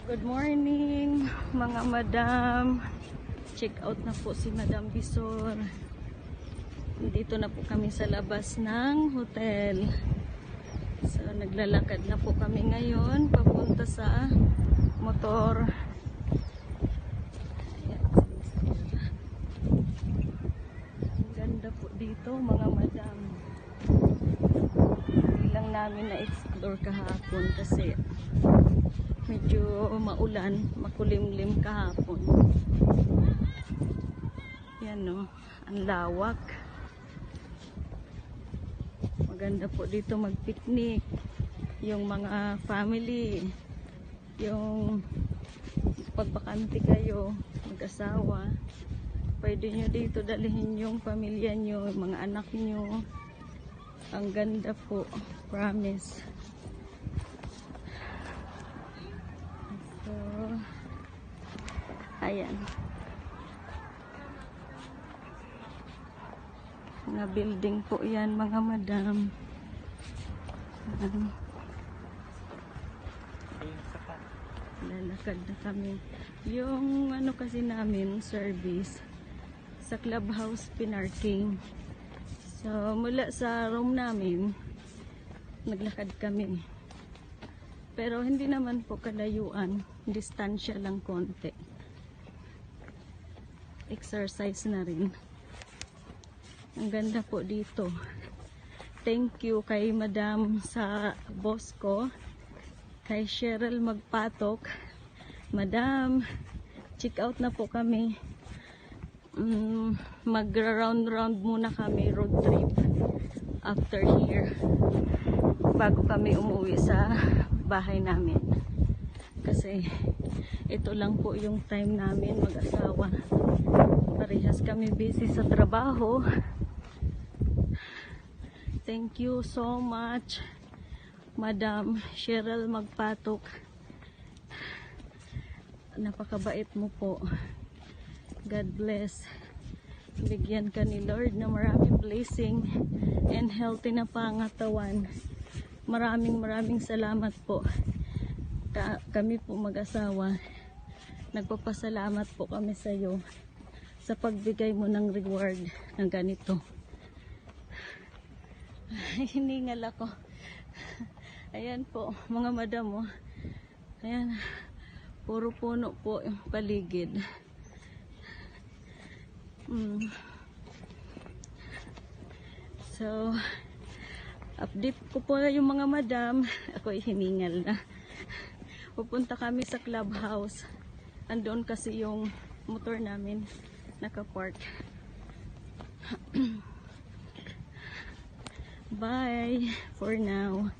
Good morning mga madam. Check out na po si Madam Bisor. Dito na po kami sa labas ng hotel. So naglalakad na po kami ngayon papunta sa motor. Ang ganda po dito mga madam. Hindi lang namin na-explore kahapon kasi medyo maulan, makulimlim kahapon. Yan no, ang lawak. Maganda po dito mag-picnic. Yung mga family, yung pagbakante kayo, mag-asawa, pwede nyo dito dalhin yung pamilya nyo, yung mga anak nyo. Ang ganda po, promise. So, ayan. Mga building po yan, mga madam. Lalakad na kami. Yung ano kasi namin, service, sa clubhouse pinarking. So, mula sa room namin, naglakad kami. Pero hindi naman po kalayuan, distansya lang konti. Exercise na rin. Ang ganda po dito. Thank you kay Madam sa boss ko, kay Cheryl Magpatok. Madam, check out na po kami. Mag-round muna kami, road trip after here, bago kami umuwi sa bahay namin. Kasi ito lang po yung time namin mag-asawa. Parehas kami busy sa trabaho. Thank you so much, Madam Cheryl Magpatok. Napakabait mo po. God bless. Bigyan ka ni Lord na maraming blessing and healthy na pangatawan. Maraming salamat po. Kami po mag-asawa, nagpapasalamat po kami sa iyo sa pagbigay mo ng reward ng ganito. Hiningal ako. Ayan po mga madam, oh. Ayan, puro puno po yung paligid. So update ko po yung mga madam. Ako hiningal na. Pupunta kami sa clubhouse. Andoon kasi yung motor namin nakapark. Bye for now.